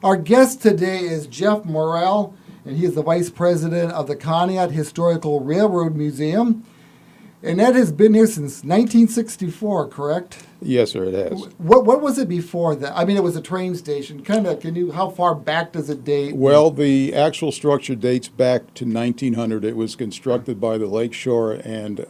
Our guest today is Jeff Morrell, and he is the vice president of the Conneaut Historical Railroad Museum. And that has been here since 1964, correct? Yes, sir, it has. What was it before that? I mean, it was a train station. How far back does it date? Well, the actual structure dates back to 1900. It was constructed by the Lakeshore and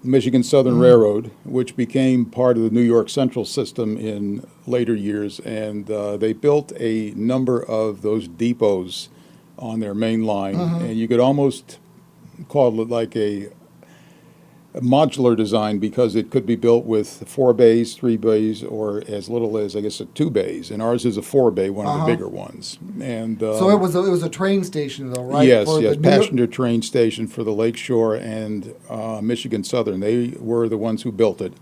Michigan Southern Railroad, which became part of the New York Central system in later years. And they built a number of those depots on their main line. And you could almost call it like a modular design because it could be built with 4 bays, 3 bays, or as little as, I guess, 2 bays. And ours is a 4-bay, one of the bigger ones. And so it was a train station, though, right? Yes, passenger train station for the Lakeshore and Michigan Southern. They were the ones who built it.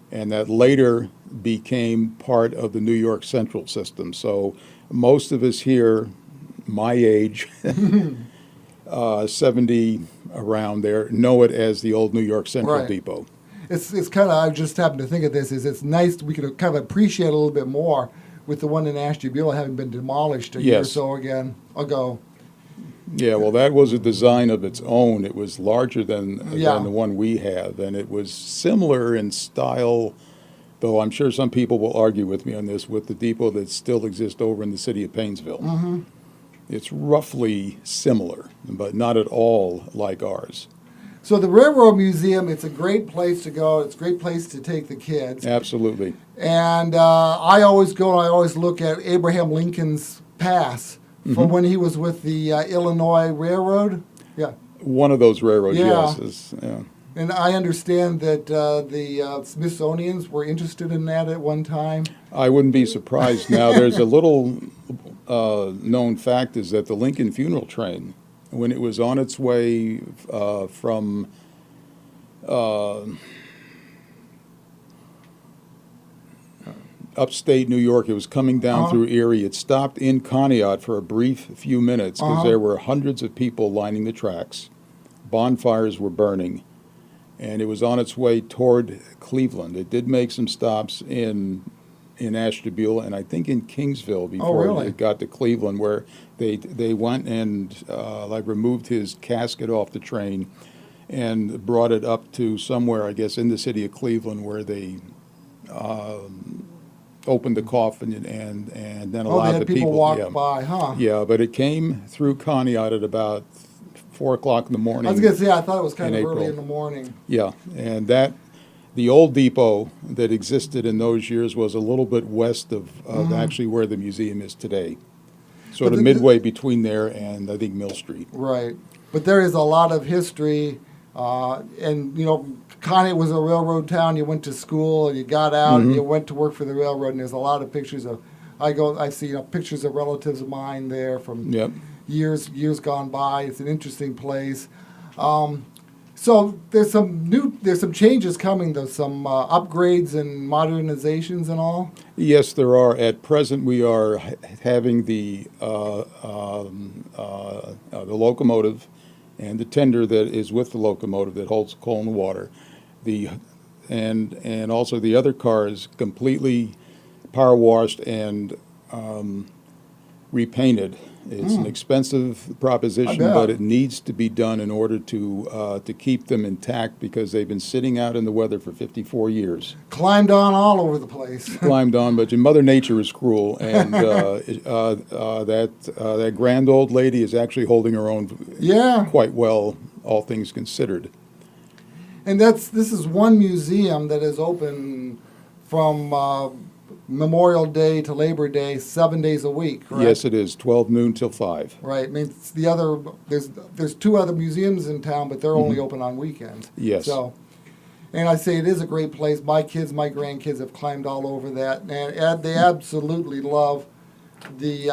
And that later became part of the New York Central system. So most of us here, my age, 70 around there, know it as the old New York Central Depot. It's kind of, I just happened to think of this, is it's nice, we can kind of appreciate a little bit more with the one in Ashtabula having been demolished a year or so ago. Yeah, well, that was a design of its own. It was larger than the one we have, and it was similar in style, though I'm sure some people will argue with me on this, with the depot that still exists over in the city of Painesville. It's roughly similar, but not at all like ours. So the Railroad Museum, it's a great place to go. It's a great place to take the kids. Absolutely. And I always go and I always look at Abraham Lincoln's pass from when he was with the Illinois Railroad. Yeah. One of those railroads, yeah. yes. And I understand that the Smithsonians were interested in that at one time. I wouldn't be surprised. Now, there's a little known fact is that the Lincoln funeral train, when it was on its way from upstate New York, it was coming down through Erie. It stopped in Conneaut for a brief few minutes because there were hundreds of people lining the tracks. Bonfires were burning. And it was on its way toward Cleveland. It did make some stops in Ashtabula and I think in Kingsville before it got to Cleveland, where they went and removed his casket off the train and brought it up to somewhere, I guess, in the city of Cleveland, where they opened the coffin and then allowed they had the people walk by, huh? Yeah, but it came through Conneaut at about 4 o'clock in the morning. I was going to say, I thought it was kind of April. early in the morning. Yeah, and the old depot that existed in those years was a little bit west of actually where the museum is today. Sort of midway between there and, I think, Mill Street. Right. But there is a lot of history, and, Conneaut was a railroad town. You went to school, and you got out, and you went to work for the railroad, and there's a lot of pictures of, I see pictures of relatives of mine there from years gone by. It's an interesting place. So there's some changes coming, though, some upgrades and modernizations and all. Yes, there are. At present, we are having the locomotive and the tender that is with the locomotive that holds coal and water, and also the other cars completely power washed and repainted. It's an expensive proposition, but it needs to be done in order to keep them intact because they've been sitting out in the weather for 54 years. Climbed on all over the place. Climbed on, but Mother Nature is cruel, and that grand old lady is actually holding her own quite well, all things considered. And this is one museum that is open from Memorial Day to Labor Day, 7 days a week, correct? Yes, it is, 12 noon till 5. Right. I mean, it's there's 2 other museums in town, but they're only open on weekends. Yes. So, and I say it is a great place. My grandkids have climbed all over that, and they absolutely love the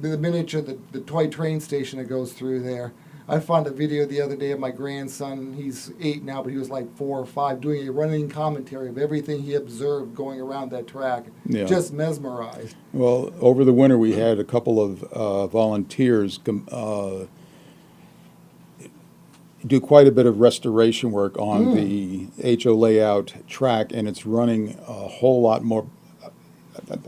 miniature, the toy train station that goes through there. I found a video the other day of my grandson. He's 8 now, but he was like 4 or 5, doing a running commentary of everything he observed going around that track. Yeah. Just mesmerized. Well, over the winter we had a couple of volunteers do quite a bit of restoration work on the HO layout track, and it's running a whole lot more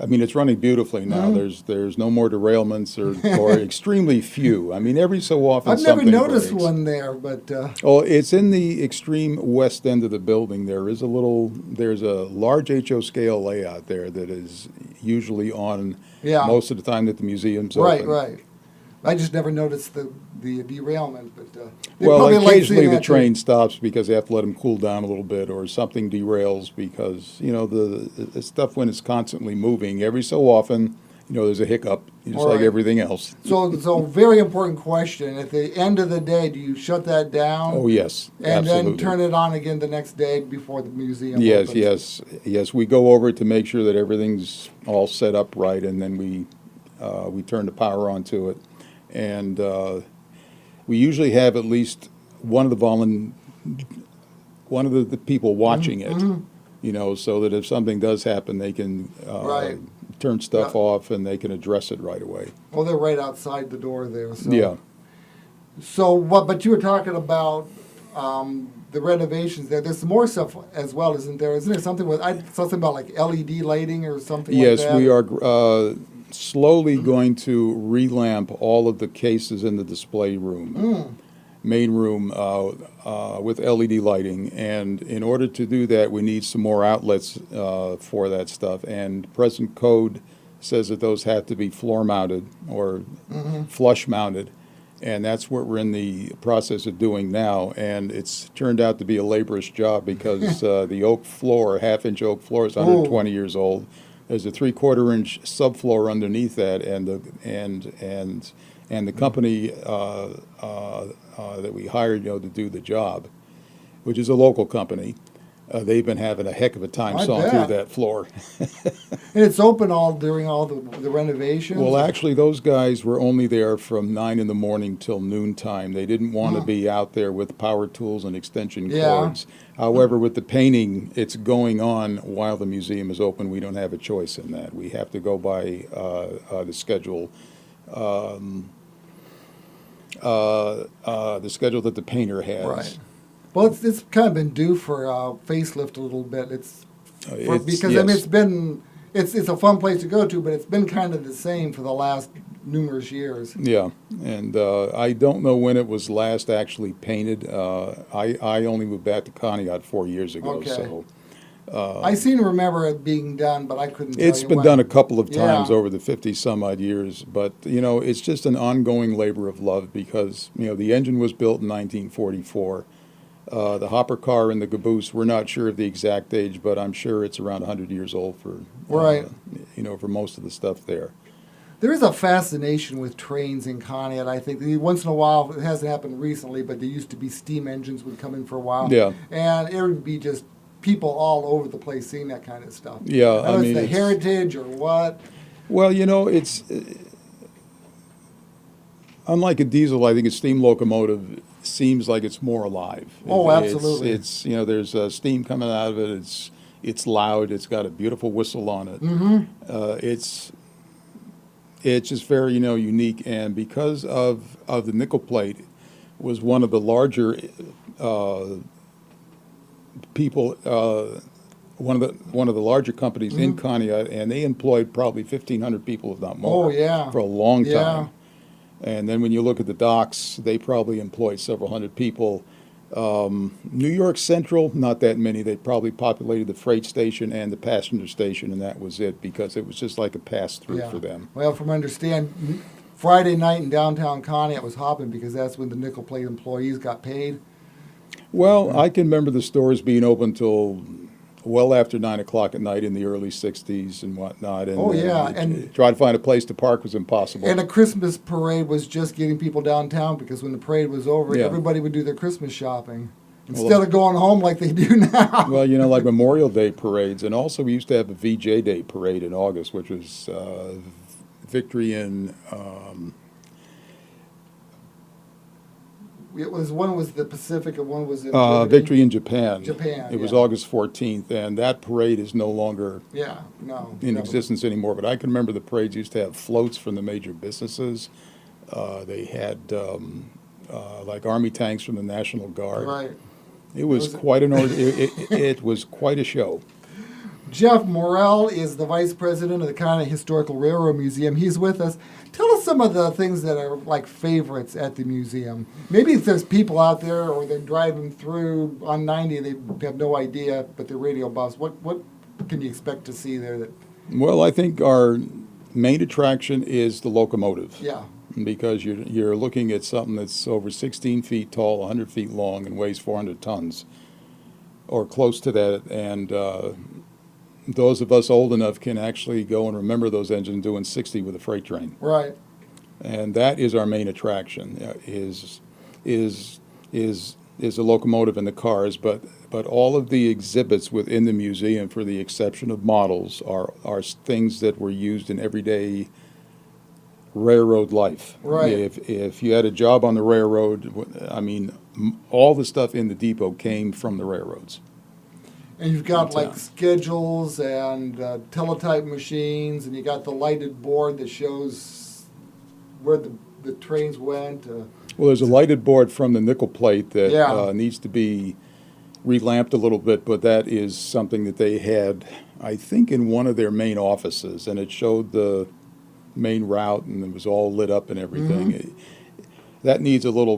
I mean, it's running beautifully now. There's no more derailments or extremely few. I mean, every so often I've never something noticed breaks. one there, but Oh, it's in the extreme west end of the building. There's a large HO scale layout there that is usually on yeah, most of the time that the museum's right, open. right. I just never noticed the derailment, but they Well, probably like occasionally seeing the that train too. stops because they have to let them cool down a little bit, or something derails because, the stuff when it's constantly moving, every so often, there's a hiccup, just All like right. everything else. So very important question. At the end of the day, do you shut that down? Oh, yes, And absolutely. then turn it on again the next day before the museum Yes, opens? yes. We go over it to make sure that everything's all set up right, and then we turn the power on to it. And we usually have at least one of the people watching it, so that if something does happen, they can Right. turn stuff Yeah. off and they can address it right away. Well, they're right outside the door there. So. Yeah. So what? But you were talking about the renovations there. There's some more stuff as well, isn't there? Isn't there something with? I saw something about like LED lighting or something Yes, like that. we are slowly going to relamp all of the cases in the display room, main room, with LED lighting. And in order to do that, we need some more outlets for that stuff. And present code says that those have to be floor mounted or flush mounted. And that's what we're in the process of doing now. And it's turned out to be a laborious job because the oak floor, half-inch oak floor, is 120 years old. There's a 3/4 inch subfloor underneath that, and the company that we hired, to do the job, which is a local company, they've been having a heck of a time I sawing bet. through that floor. And it's open during all the renovations. Well, actually, those guys were only there from 9 in the morning till noontime. They didn't want to be out there with power tools and extension Yeah. cords. However, with the painting, it's going on while the museum is open. We don't have a choice in that. We have to go by the schedule. The schedule that the painter has. Right. Well, it's kind of been due for facelift a little bit. Because I mean it's a fun place to go to, but it's been kind of the same for the last numerous years. Yeah, and I don't know when it was last actually painted. I only moved back to Conneaut 4 years ago, Okay. so I seem to remember it being done, but I couldn't tell it's you been when. done a couple of times Yeah. over the 50 some odd years. But it's just an ongoing labor of love because the engine was built in 1944. The hopper car and the caboose, we're not sure of the exact age, but I'm sure it's around 100 years old for Right. For most of the stuff there. There is a fascination with trains in Conneaut. I think once in a while, it hasn't happened recently, but there used to be steam engines would come in for a while. Yeah. And it would be just people all over the place seeing that kind of stuff. Yeah, I don't know if it's the heritage or what. Well, it's unlike a diesel. I think a steam locomotive seems like it's more alive. Oh, absolutely. It's there's steam coming out of it. It's loud. It's got a beautiful whistle on it. It's just very unique, and because of the nickel plate was one of the larger people. One of the larger companies in Conneaut, and they employed probably 1,500 people, if not more, Oh, yeah. for a long Yeah. time. And then when you look at the docks, they probably employ several hundred people. New York Central, not that many. They probably populated the freight station and the passenger station, and that was it, because it was just like a pass-through for them. Well, from understand, Friday night in downtown Conneaut was hopping because that's when the nickel plate employees got paid. Well, I can remember the stores being open till well after 9 o'clock at night in the early 60s and whatnot. And, Oh, yeah, and try to find a place to park was impossible. And a Christmas parade was just getting people downtown because when the parade was over, Yeah. everybody would do their Christmas shopping instead of going home like they do now. Well, like Memorial Day parades, and also we used to have a VJ Day parade in August, which was victory in. It was one was the Pacific and one was in Germany. Victory in Japan. Japan, It was yeah. August 14th, and that parade is no longer Yeah, no. in no. existence anymore. But I can remember the parades used to have floats from the major businesses. They had like Army tanks from the National Guard. Right. It was Was it- quite it was quite a show. Jeff Morrell is the vice president of the Conneaut Historical Railroad Museum. He's with us. Tell us some of the things that are like favorites at the museum. Maybe if there's people out there or they're driving through on 90, they have no idea, but they're radio buffs. What can you expect to see there? Well, I think our main attraction is the locomotive. Yeah. Because you're looking at something that's over 16 feet tall, 100 feet long, and weighs 400 tons, or close to that. And those of us old enough can actually go and remember those engines doing 60 with a freight train. Right. And that is our main attraction, is the locomotive and the cars. But all of the exhibits within the museum, for the exception of models, are things that were used in everyday railroad life. Right. If you had a job on the railroad, I mean, all the stuff in the depot came from the railroads. And you've got like schedules and teletype machines, and you got the lighted board that shows where the trains went. Well, there's a lighted board from the nickel plate that Yeah. needs to be relamped a little bit, but that is something that they had, I think, in one of their main offices, and it showed the main route, and it was all lit up and everything. Mm-hmm. That needs a little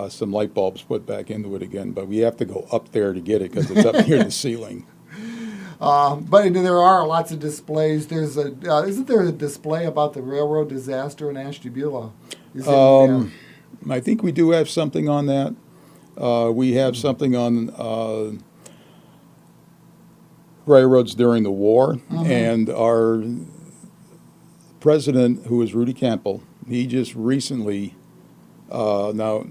some light bulbs put back into it again, but we have to go up there to get it because it's up near the ceiling. But there are lots of displays. There's isn't there a display about the railroad disaster in Ashtabula? I think we do have something on that. We have something on railroads during the war, and our president, who is Rudy Campbell, he just recently, now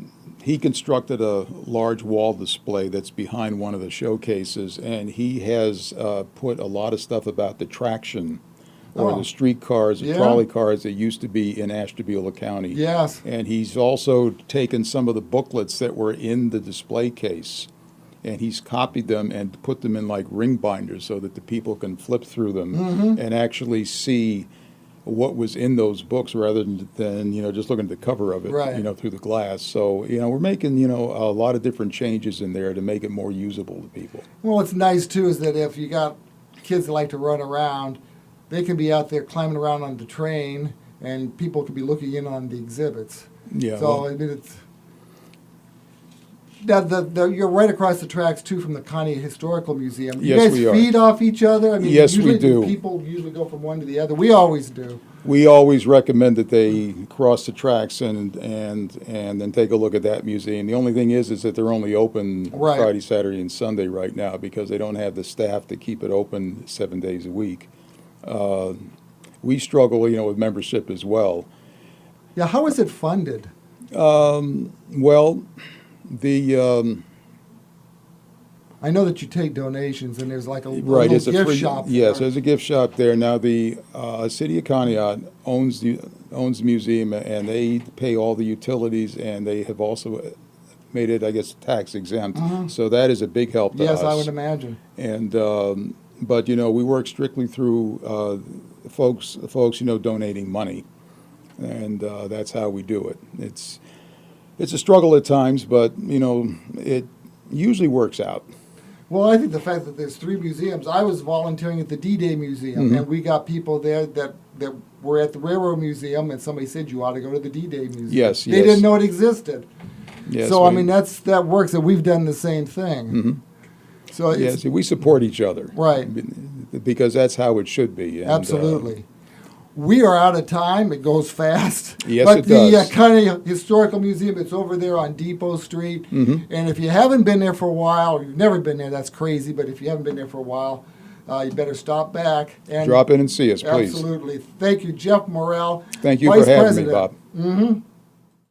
he constructed a large wall display that's behind one of the showcases, and he has put a lot of stuff about the traction or the street cars, the trolley cars that used to be in Ashtabula County. Yes. And he's also taken some of the booklets that were in the display case, and he's copied them and put them in like ring binders so that the people can flip through them and actually see what was in those books rather than just looking at the cover of it, right. Through the glass. So, we're making, a lot of different changes in there to make it more usable to people. Well, what's nice, too, is that if you got kids that like to run around, they can be out there climbing around on the train, and people can be looking in on the exhibits. Yeah. So, I mean, it's... You're right across the tracks, too, from the Conneaut Historical Museum. You Yes, guys we are. feed off each other? I mean, Yes, we do. People usually go from one to the other. We always do. We always recommend that they cross the tracks and then take a look at that museum. The only thing is that they're only open Right. Friday, Saturday, and Sunday right now because they don't have the staff to keep it open 7 days a week. We struggle, with membership as well. Yeah, how is it funded? Well, I know that you take donations, and there's like a right, little it's a gift free, shop yes, there. there's a gift shop there. Now, the city of Conneaut owns the museum, and they pay all the utilities, and they have also made it, I guess, tax exempt. So that is a big help to us. Yes, I would imagine. And but we work strictly through folks donating money, and that's how we do it. It's a struggle at times, but it usually works out. Well, I think the fact that there's 3 museums, I was volunteering at the D-Day Museum, and we got people there that were at the Railroad Museum, and somebody said, you ought to go to the D-Day Museum. Yes, They didn't know it existed. Yes, So, I mean, that works, and we've done the same thing. So it's, we support each other. Right. Because that's how it should be. And, absolutely. We are out of time. It goes fast. Yes, but it does. the Conneaut Historical Museum, it's over there on Depot Street. And if you haven't been there for a while, or you've never been there, that's crazy. But if you haven't been there for a while, you better stop back. And drop in and see us, please. Absolutely. Thank you, Jeff Morrell. Thank you Vice for having President. me, Bob.